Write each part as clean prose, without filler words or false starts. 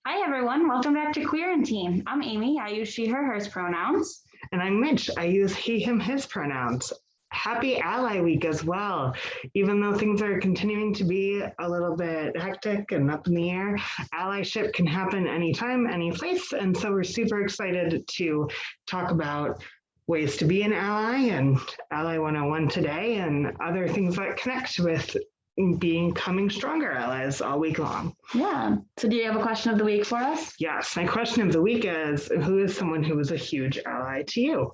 Hi, everyone. Welcome back to Quarantine. I'm Amy. I use she, her, hers pronouns. And I'm Mitch. I use he, him, his pronouns. Happy Ally Week as well. Even though things are continuing to be a little bit hectic and up in the air, allyship can happen anytime, any place. And so we're super excited to talk about ways to be an ally and Ally 101 today and other things that connect with becoming stronger allies all week long. Yeah. So do you have a question of the week for us? Yes. My question of the week is, who is someone who was a huge ally to you?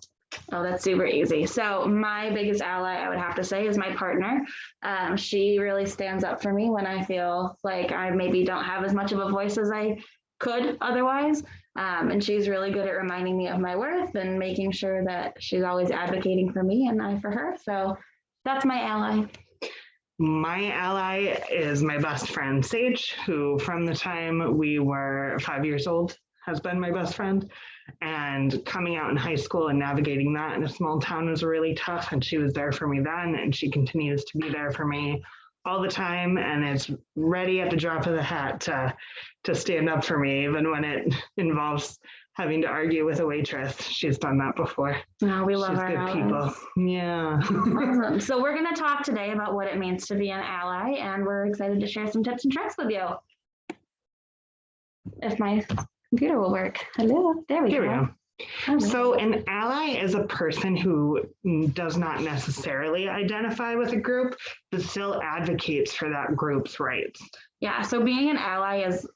Oh, that's super easy. So my biggest ally, I would have to say, is my partner. She really stands up for me when I feel like I maybe don't have as much of a voice as I could otherwise. And she's really good at reminding me of my worth and making sure that she's always advocating for me and I for her. So that's my ally. My ally is my best friend, Sage, who from the time we were 5 years old has been my best friend. And coming out in high school and navigating that in a small town was really tough. And she was there for me then, and she continues to be there for me all the time. And is ready at the drop of the hat to stand up for me, even when it involves having to argue with a waitress. She's done that before. Oh, we love She's our good allies. people. Yeah. Awesome. So we're going to talk today about what it means to be an ally, and we're excited to share some tips and tricks with you. If my computer will work. Hello. There we go. So an ally is a person who does not necessarily identify with a group, but still advocates for that group's rights. Yeah, so being an ally is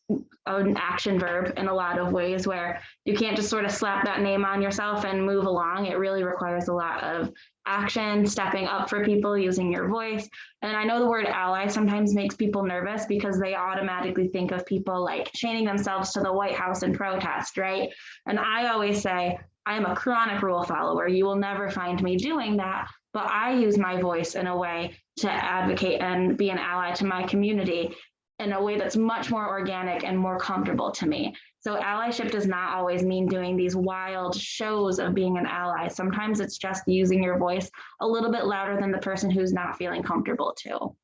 an action verb in a lot of ways where you can't just sort of slap that name on yourself and move along. It really requires a lot of action, stepping up for people, using your voice. And I know the word ally sometimes makes people nervous because they automatically think of people like chaining themselves to the White House in protest, right? And I always say, I am a chronic rule follower. You will never find me doing that, but I use my voice in a way to advocate and be an ally to my community in a way that's much more organic and more comfortable to me. So allyship does not always mean doing these wild shows of being an ally. Sometimes it's just using your voice a little bit louder than the person who's not feeling comfortable to.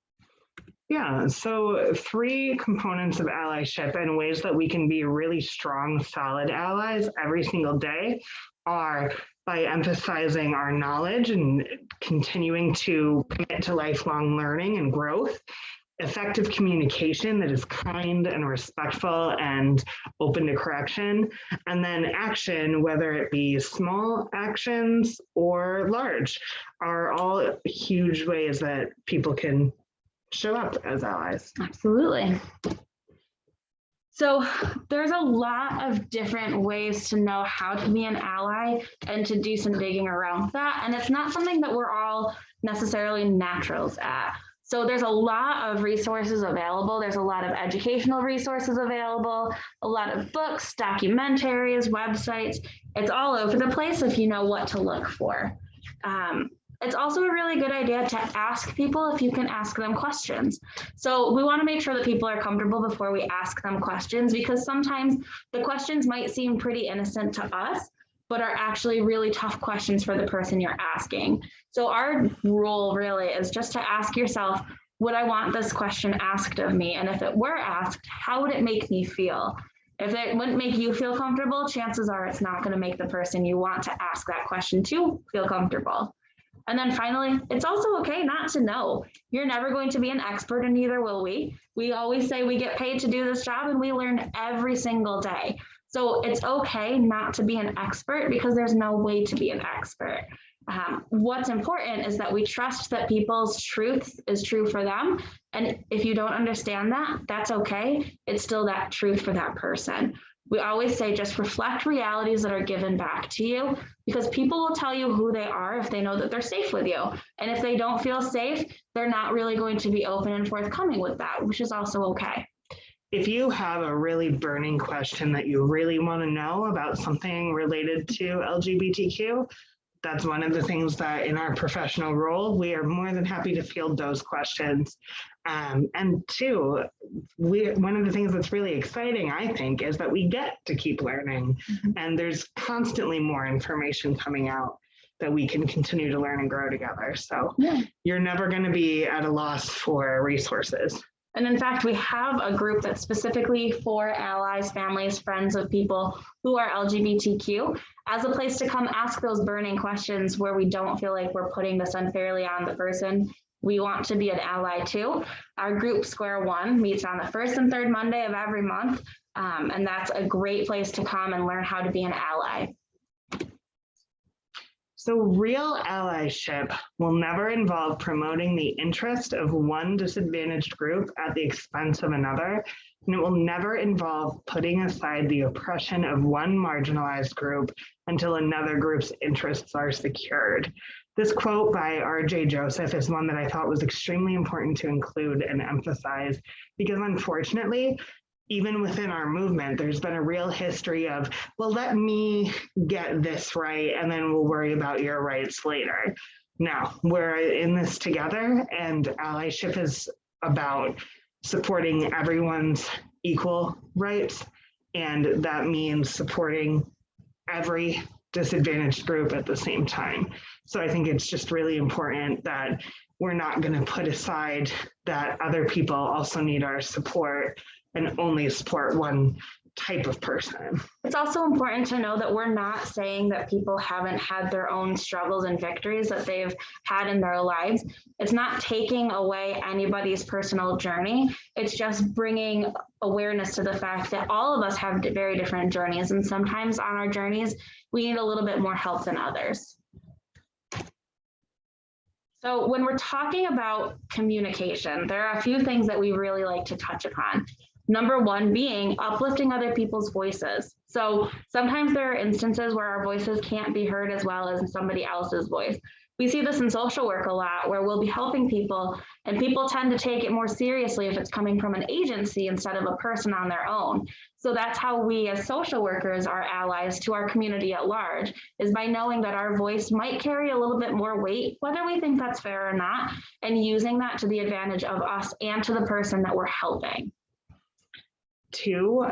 Yeah, so 3 components of allyship and ways that we can be really strong, solid allies every single day are by emphasizing our knowledge and continuing to commit to lifelong learning and growth, effective communication that is kind and respectful and open to correction, and then action, whether it be small actions or large, are all huge ways that people can show up as allies. Absolutely. So there's a lot of different ways to know how to be an ally and to do some digging around that. And it's not something that we're all necessarily naturals at. So there's a lot of resources available. There's a lot of educational resources available, a lot of books, documentaries, websites. It's all over the place if you know what to look for. It's also a really good idea to ask people if you can ask them questions. So we want to make sure that people are comfortable before we ask them questions, because sometimes the questions might seem pretty innocent to us, but are actually really tough questions for the person you're asking. So our rule really is just to ask yourself, would I want this question asked of me? And if it were asked, how would it make me feel? If it wouldn't make you feel comfortable, chances are it's not going to make the person you want to ask that question to feel comfortable. And then finally, it's also okay not to know. You're never going to be an expert, and neither will we. We always say we get paid to do this job, and we learn every single day. So it's okay not to be an expert, because there's no way to be an expert. What's important is that we trust that people's truth is true for them. And if you don't understand that, that's okay. It's still that truth for that person. We always say just reflect realities that are given back to you, because people will tell you who they are if they know that they're safe with you. And if they don't feel safe, they're not really going to be open and forthcoming with that, which is also okay. If you have a really burning question that you really want to know about something related to LGBTQ, that's one of the things that in our professional role, we are more than happy to field those questions. And 2, one of the things that's really exciting, I think, is that we get to keep learning. And there's constantly more information coming out that we can continue to learn and grow together. So you're never going to be at a loss for resources. And in fact, we have a group that's specifically for allies, families, friends of people who are LGBTQ as a place to come ask those burning questions where we don't feel like we're putting this unfairly on the person we want to be an ally too. Our group Square One meets on the first and third Monday of every month. And that's a great place to come and learn how to be an ally. So real allyship will never involve promoting the interest of one disadvantaged group at the expense of another, and it will never involve putting aside the oppression of one marginalized group until another group's interests are secured. This quote by R.J. Joseph is one that I thought was extremely important to include and emphasize, because unfortunately, even within our movement, there's been a real history of, well, let me get this right, and then we'll worry about your rights later. No, we're in this together, and allyship is about supporting everyone's equal rights, and that means supporting every disadvantaged group at the same time. So I think it's just really important that we're not going to put aside that other people also need our support and only support one type of person. It's also important to know that we're not saying that people haven't had their own struggles and victories that they've had in their lives. It's not taking away anybody's personal journey. It's just bringing awareness to the fact that all of us have very different journeys. And sometimes on our journeys, we need a little bit more help than others. So when we're talking about communication, there are a few things that we really like to touch upon. Number one being uplifting other people's voices. So sometimes there are instances where our voices can't be heard as well as somebody else's voice. We see this in social work a lot, where we'll be helping people and people tend to take it more seriously if it's coming from an agency instead of a person on their own. So that's how we as social workers are allies to our community at large, is by knowing that our voice might carry a little bit more weight, whether we think that's fair or not, and using that to the advantage of us and to the person that we're helping. Two,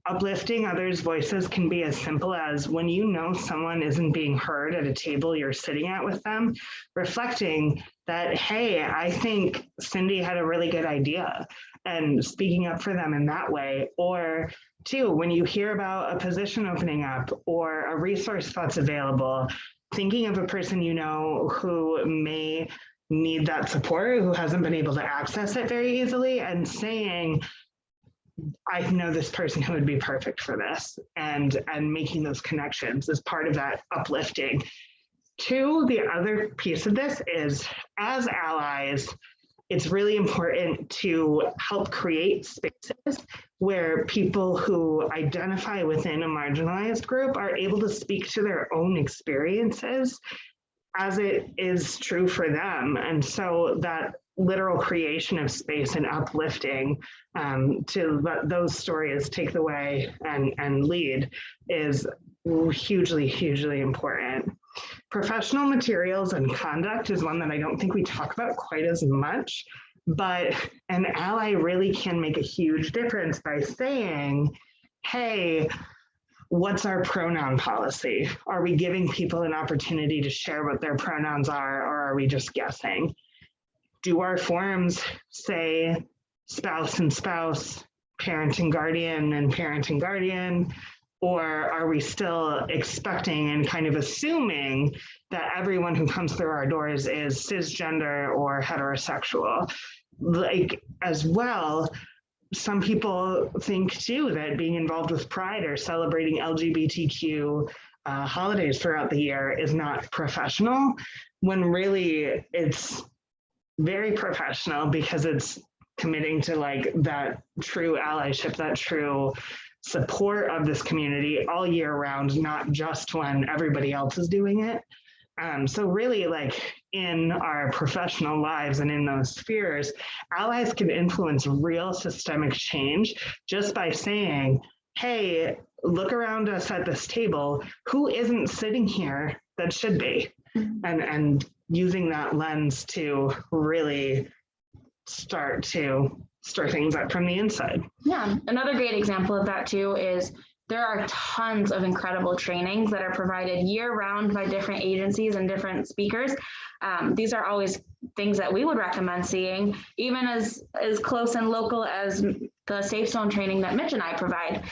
uplifting others' voices can be as simple as when you know someone isn't being heard at a table you're sitting at with them, reflecting that, hey, I think Cindy had a really good idea, and speaking up for them in that way. Or two, when you hear about a position opening up or a resource that's available, thinking of a person you know who may need that support, who hasn't been able to access it very easily, and saying, I know this person who would be perfect for this, and making those connections is part of that uplifting. Two, the other piece of this is, as allies, it's really important to help create spaces where people who identify within a marginalized group are able to speak to their own experiences as it is true for them. And so that literal creation of space and uplifting to let those stories take the way and lead is hugely, hugely important. Professional materials and conduct is one that I don't think we talk about quite as much, but an ally really can make a huge difference by saying, hey, what's our pronoun policy? Are we giving people an opportunity to share what their pronouns are, or are we just guessing? Do our forms say spouse and spouse, parent and guardian and parent and guardian? Or are we still expecting and kind of assuming that everyone who comes through our doors is cisgender or heterosexual? Like, as well, some people think too that being involved with Pride or celebrating LGBTQ holidays throughout the year is not professional, when really it's very professional, because it's committing to like that true allyship, that true support of this community all year round, not just when everybody else is doing it. So really, like, in our professional lives and in those spheres, allies can influence real systemic change just by saying, hey, look around us at this table, who isn't sitting here that should be? And using that lens to really start things up from the inside. Yeah, another great example of that too is there are tons of incredible trainings that are provided year-round by different agencies and different speakers. These are always things that we would recommend seeing, even as close and local as the Safe Zone training that Mitch and I provide.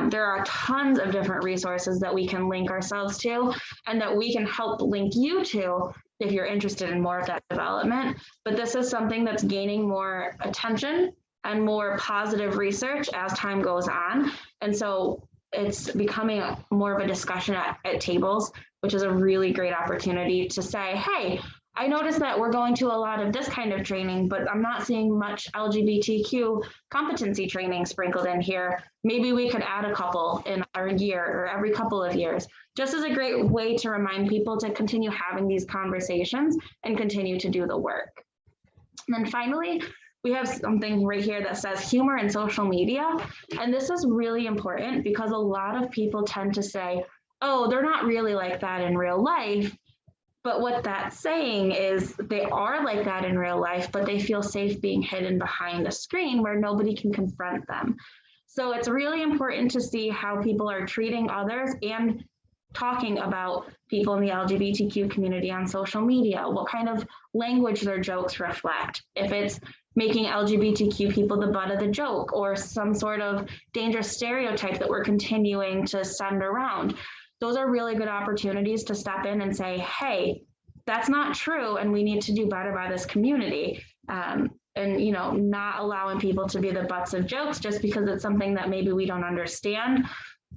There are tons of different resources that we can link ourselves to and that we can help link you to if you're interested in more of that development. But this is something that's gaining more attention and more positive research as time goes on. And so it's becoming more of a discussion at tables, which is a really great opportunity to say, hey, I noticed that we're going to a lot of this kind of training, but I'm not seeing much LGBTQ competency training sprinkled in here. Maybe we could add a couple in our year or every couple of years, just as a great way to remind people to continue having these conversations and continue to do the work. And then finally, we have something right here that says humor and social media. And this is really important because a lot of people tend to say, oh, they're not really like that in real life. But what that's saying is they are like that in real life, but they feel safe being hidden behind a screen where nobody can confront them. So it's really important to see how people are treating others and talking about people in the LGBTQ community on social media, what kind of language their jokes reflect. If it's making LGBTQ people the butt of the joke or some sort of dangerous stereotype that we're continuing to send around. Those are really good opportunities to step in and say, hey, that's not true, and we need to do better by this community. And not allowing people to be the butts of jokes just because it's something that maybe we don't understand.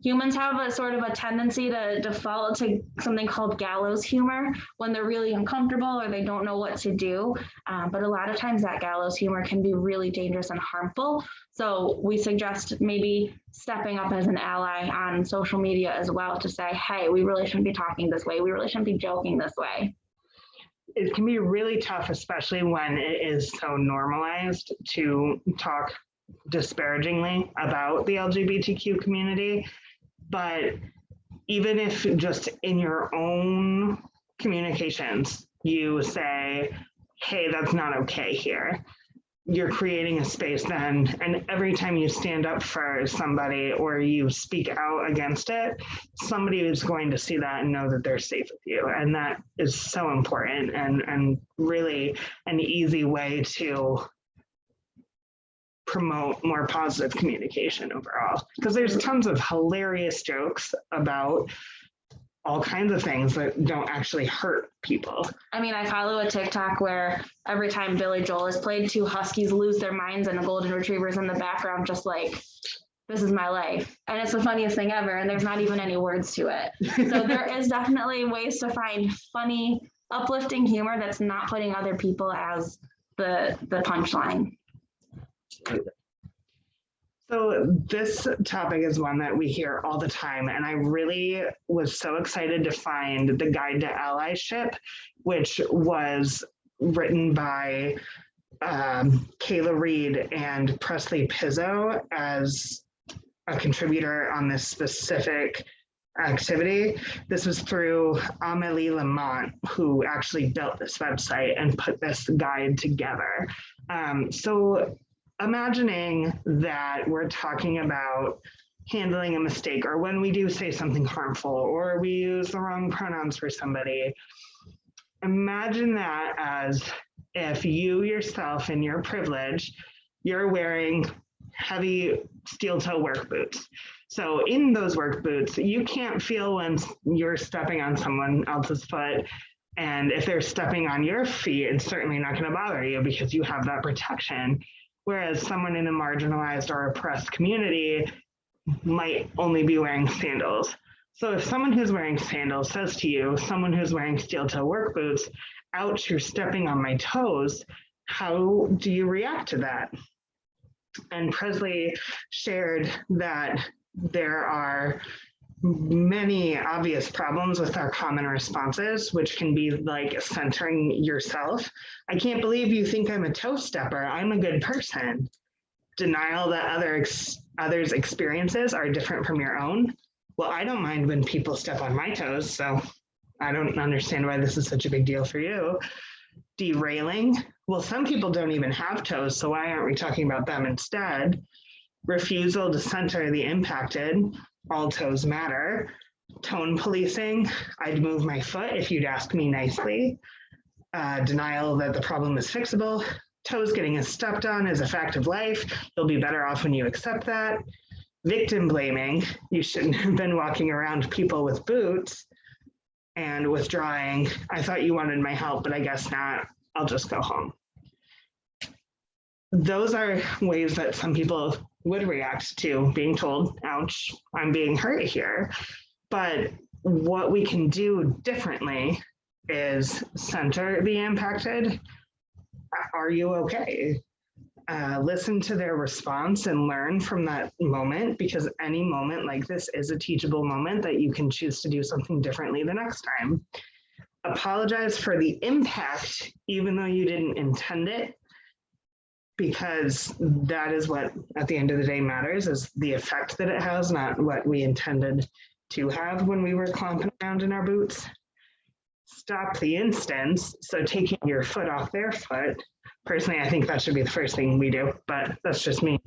Humans have a sort of a tendency to default to something called gallows humor when they're really uncomfortable or they don't know what to do. But a lot of times that gallows humor can be really dangerous and harmful. So we suggest maybe stepping up as an ally on social media as well to say, hey, we really shouldn't be talking this way. We really shouldn't be joking this way. It can be really tough, especially when it is so normalized to talk disparagingly about the LGBTQ community. But even if just in your own communications, you say, hey, that's not okay here, you're creating a space then. And every time you stand up for somebody or you speak out against it, somebody is going to see that and know that they're safe with you. And that is so important and really an easy way to promote more positive communication overall, because there's tons of hilarious jokes about all kinds of things that don't actually hurt people. I mean, I follow a TikTok where every time Billy Joel is played, two huskies lose their minds and a golden retriever's in the background just like, this is my life. And it's the funniest thing ever, and there's not even any words to it. So there is definitely ways to find funny, uplifting humor that's not putting other people as the punchline. So this topic is one that we hear all the time, and I really was so excited to find the Guide to Allyship, which was written by Kayla Reed and Presley Pizzo as a contributor on this specific activity. This was through Amélie Lamont, who actually built this website and put this guide together. So imagining that we're talking about handling a mistake, or when we do say something harmful, or we use the wrong pronouns for somebody, imagine that as if you yourself in your privilege, you're wearing heavy steel toe work boots. So in those work boots, you can't feel when you're stepping on someone else's foot. And if they're stepping on your feet, it's certainly not going to bother you because you have that protection. Whereas someone in a marginalized or oppressed community might only be wearing sandals. So if someone who's wearing sandals says to you, someone who's wearing steel toe work boots, ouch, you're stepping on my toes, how do you react to that? And Presley shared that there are many obvious problems with our common responses, which can be like centering yourself. I can't believe you think I'm a toe stepper. I'm a good person. Denial that others' experiences are different from your own. Well, I don't mind when people step on my toes, so I don't understand why this is such a big deal for you. Derailing. Well, some people don't even have toes, so why aren't we talking about them instead? Refusal to center the impacted. all toes matter. Tone policing, I'd move my foot if you'd ask me nicely. Denial that the problem is fixable. Toes getting stepped on is a fact of life. You'll be better off when you accept that. Victim blaming, you shouldn't have been walking around people with boots. And withdrawing, I thought you wanted my help, but I guess not. I'll just go home. Those are ways that some people would react to being told, ouch, I'm being hurt here. But what we can do differently is center the impacted. Are you okay? Listen to their response and learn from that moment, because any moment like this is a teachable moment that you can choose to do something differently the next time. Apologize for the impact, even though you didn't intend it, because that is what at the end of the day matters, is the effect that it has, not what we intended to have when we were clomping around in our boots. Stop the instance, so taking your foot off their foot. Personally, I think that should be the first thing we do, but that's just me.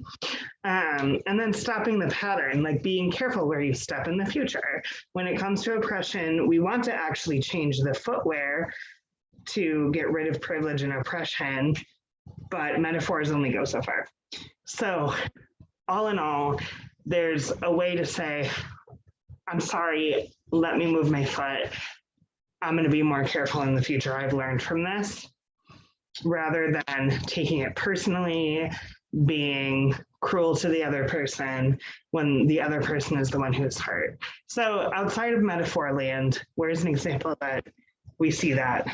And then stopping the pattern, like being careful where you step in the future. When it comes to oppression, we want to actually change the footwear to get rid of privilege and oppression, but metaphors only go so far. So all in all, there's a way to say, I'm sorry, let me move my foot. I'm going to be more careful in the future. I've learned from this, rather than taking it personally, being cruel to the other person when the other person is the one who's hurt. So outside of metaphor land, where's an example that we see that?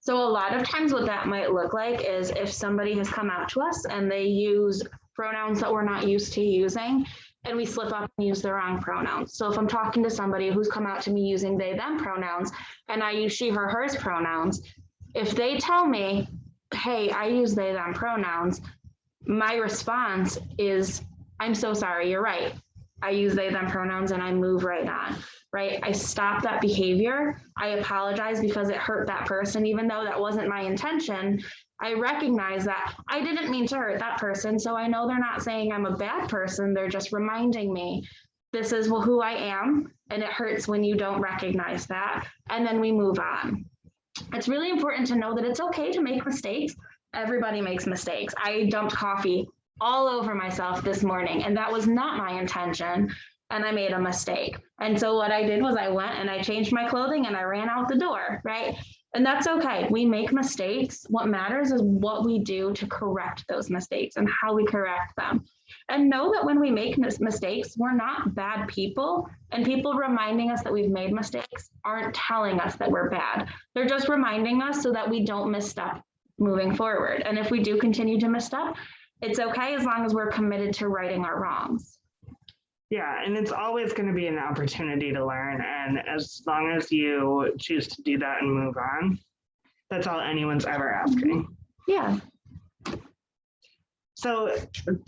So a lot of times what that might look like is if somebody has come out to us and they use pronouns that we're not used to using, and we slip up and use the wrong pronouns. So if I'm talking to somebody who's come out to me using they, them pronouns, and I use she, her, hers pronouns, if they tell me, hey, I use they, them pronouns, my response is, I'm so sorry, you're right. I use they, them pronouns and I move right on, right? I stop that behavior. I apologize because it hurt that person, even though that wasn't my intention. I recognize that I didn't mean to hurt that person. So I know they're not saying I'm a bad person. They're just reminding me this is who I am. And it hurts when you don't recognize that. And then we move on. It's really important to know that it's okay to make mistakes. Everybody makes mistakes. I dumped coffee all over myself this morning, and that was not my intention. And I made a mistake. And so what I did was I went and I changed my clothing and I ran out the door, right? And that's okay. We make mistakes. What matters is what we do to correct those mistakes and how we correct them. And know that when we make mistakes, we're not bad people. And people reminding us that we've made mistakes aren't telling us that we're bad. They're just reminding us so that we don't misstep moving forward. And if we do continue to misstep, it's okay as long as we're committed to righting our wrongs. Yeah, and it's always going to be an opportunity to learn. And as long as you choose to do that and move on, that's all anyone's ever asking. Yeah. So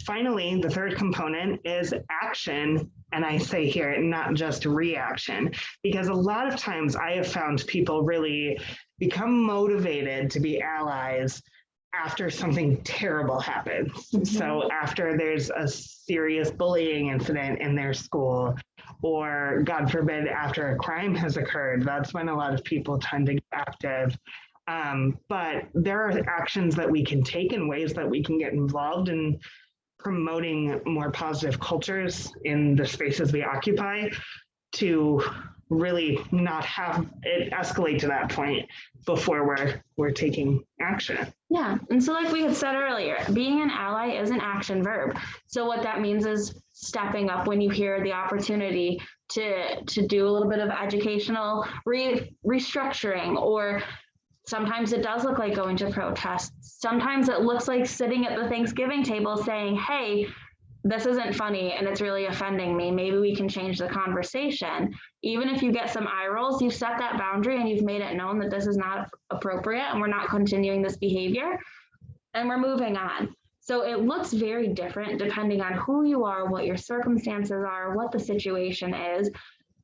finally, the third component is action. And I say here, not just reaction, because a lot of times I have found people really become motivated to be allies after something terrible happens. Mm-hmm. So after there's a serious bullying incident in their school, or God forbid, after a crime has occurred, that's when a lot of people tend to get active. But there are actions that we can take in ways that we can get involved in promoting more positive cultures in the spaces we occupy to really not have it escalate to that point before we're taking action. Yeah, and so like we had said earlier, being an ally is an action verb. So what that means is stepping up when you hear the opportunity to do a little bit of educational restructuring, or sometimes it does look like going to protests. Sometimes it looks like sitting at the Thanksgiving table saying, hey, this isn't funny and it's really offending me. Maybe we can change the conversation. Even if you get some eye rolls, you've set that boundary and you've made it known that this is not appropriate and we're not continuing this behavior and we're moving on. So it looks very different depending on who you are, what your circumstances are, what the situation is,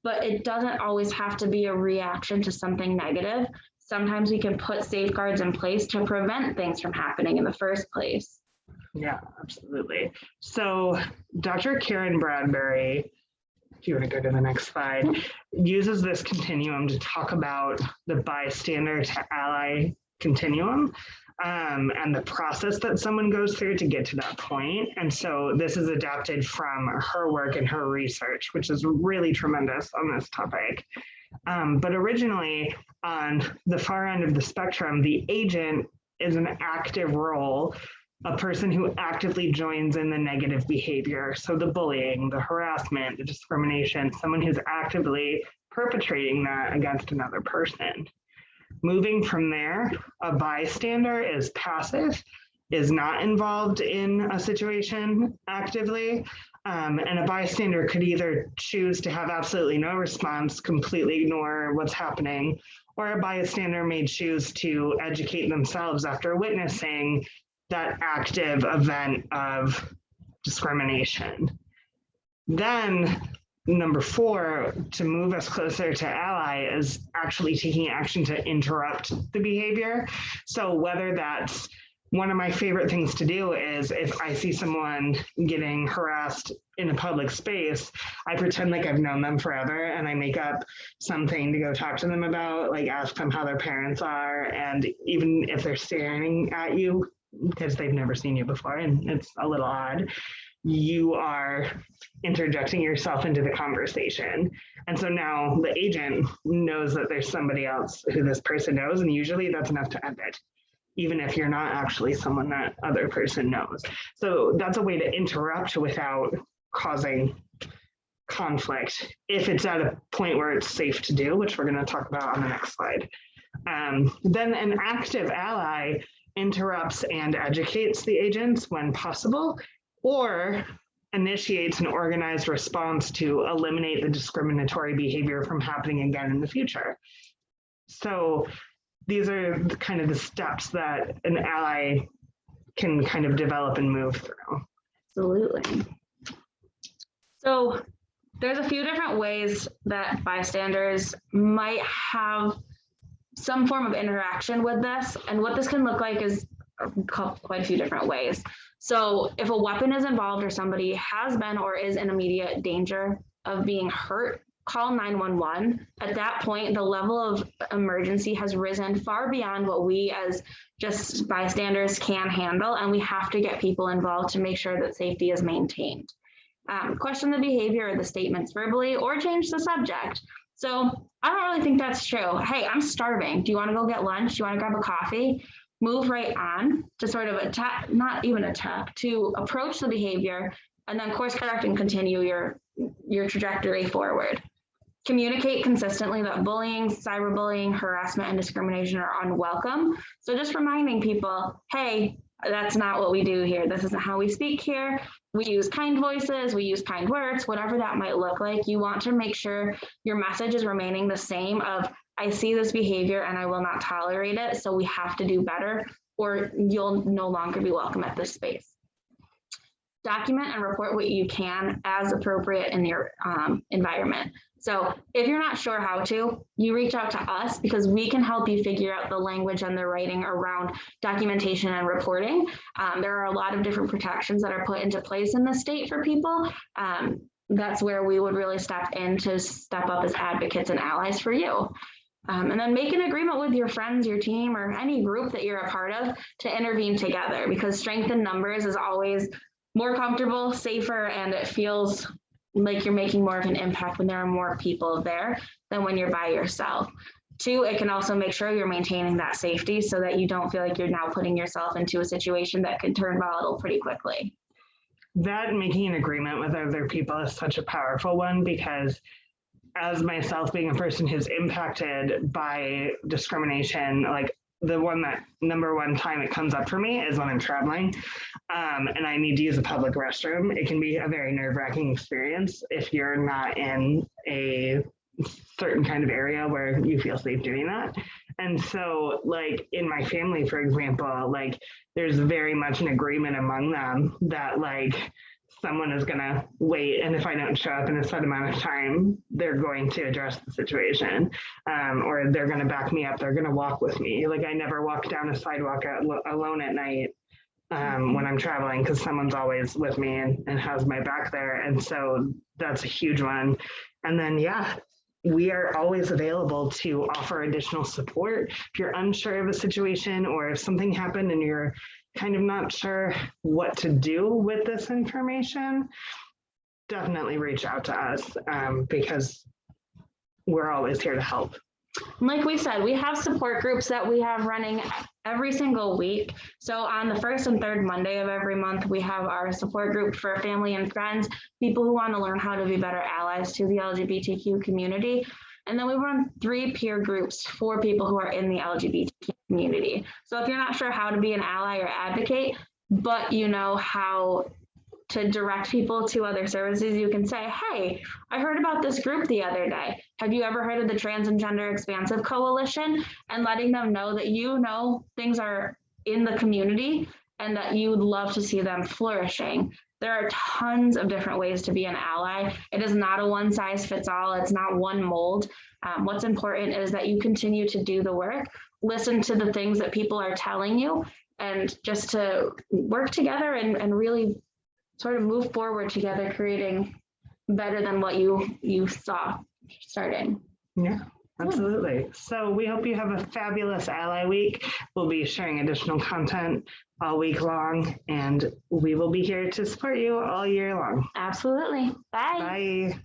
but it doesn't always have to be a reaction to something negative. Sometimes we can put safeguards in place to prevent things from happening in the first place. Yeah, absolutely. So Dr. Karen Bradbury if you want to go to the next slide, uses this continuum to talk about the bystander to ally continuum and the process that someone goes through to get to that point. And so this is adapted from her work and her research, which is really tremendous on this topic. But originally, on the far end of the spectrum, the agent is an active role, a person who actively joins in the negative behavior. So the bullying, the harassment, the discrimination, someone who's actively perpetrating that against another person. Moving from there, a bystander is passive, is not involved in a situation actively. And a bystander could either choose to have absolutely no response, completely ignore what's happening, or a bystander may choose to educate themselves after witnessing that active event of discrimination. Then number 4, to move us closer to ally, is actually taking action to interrupt the behavior. So whether that's, one of my favorite things to do is if I see someone getting harassed in a public space, I pretend like I've known them forever and I make up something to go talk to them about, like ask them how their parents are. And even if they're staring at you because they've never seen you before and it's a little odd, you are interjecting yourself into the conversation. And so now the agent knows that there's somebody else who this person knows, and usually that's enough to end it, even if you're not actually someone that other person knows. So that's a way to interrupt without causing conflict, if it's at a point where it's safe to do, which we're going to talk about on the next slide. Then an active ally interrupts and educates the agents when possible, or initiates an organized response to eliminate the discriminatory behavior from happening again in the future. So these are kind of the steps that an ally can kind of develop and move through. Absolutely. So there's a few different ways that bystanders might have some form of interaction with this. And what this can look like is quite a few different ways. So if a weapon is involved or somebody has been or is in immediate danger of being hurt, call 911. At that point, the level of emergency has risen far beyond what we as just bystanders can handle, and we have to get people involved to make sure that safety is maintained. Question the behavior or the statements verbally, or change the subject. So I don't really think that's true. Hey, I'm starving. Do you want to go get lunch? Do you want to grab a coffee? Move right on to sort of attack, not even attack, to approach the behavior, and then course correct and continue your trajectory forward. Communicate consistently that bullying, cyberbullying, harassment, and discrimination are unwelcome. So just reminding people, hey, that's not what we do here. This isn't how we speak here. We use kind voices, we use kind words, whatever that might look like. You want to make sure your message is remaining the same of, I see this behavior and I will not tolerate it, so we have to do better, or you'll no longer be welcome at this space. Document and report what you can as appropriate in your environment. So if you're not sure how to, you reach out to us because we can help you figure out the language and the writing around documentation and reporting. There are a lot of different protections that are put into place in the state for people. That's where we would really step in to step up as advocates and allies for you. And then make an agreement with your friends, your team, or any group that you're a part of to intervene together, because strength in numbers is always more comfortable, safer, and it feels like you're making more of an impact when there are more people there than when you're by yourself. 2, it can also make sure you're maintaining that safety so that you don't feel like you're now putting yourself into a situation that could turn volatile pretty quickly. That making an agreement with other people is such a powerful one, because as myself being a person who's impacted by discrimination, like the number one time it comes up for me is when I'm traveling and I need to use a public restroom. It can be a very nerve-wracking experience if you're not in a certain kind of area where you feel safe doing that. And so like in my family, for example, like there's very much an agreement among them that like someone is going to wait, and if I don't show up in a set amount of time, they're going to address the situation, or they're going to back me up. They're going to walk with me. Like I never walk down a sidewalk alone at night when I'm traveling, because someone's always with me and has my back there. And so that's a huge one. And then, yeah, we are always available to offer additional support. If you're unsure of a situation or if something happened and you're kind of not sure what to do with this information, definitely reach out to us because we're always here to help. Like we said, we have support groups that we have running every single week. So on the first and third Monday of every month, we have our support group for family and friends, people who want to learn how to be better allies to the LGBTQ community. And then we run 3 peer groups for people who are in the LGBTQ community. So if you're not sure how to be an ally or advocate, but you know how to direct people to other services, you can say, hey, I heard about this group the other day. Have you ever heard of the Trans and Gender Expansive Coalition? And letting them know that you know things are in the community and that you would love to see them flourishing. There are tons of different ways to be an ally. It is not a one size fits all. It's not one mold. What's important is that you continue to do the work, listen to the things that people are telling you, and just to work together and really sort of move forward together, creating better than what you saw starting. Yeah, absolutely. So we hope you have a fabulous Ally Week. We'll be sharing additional content all week long, and we will be here to support you all year long. Absolutely. Bye. Bye.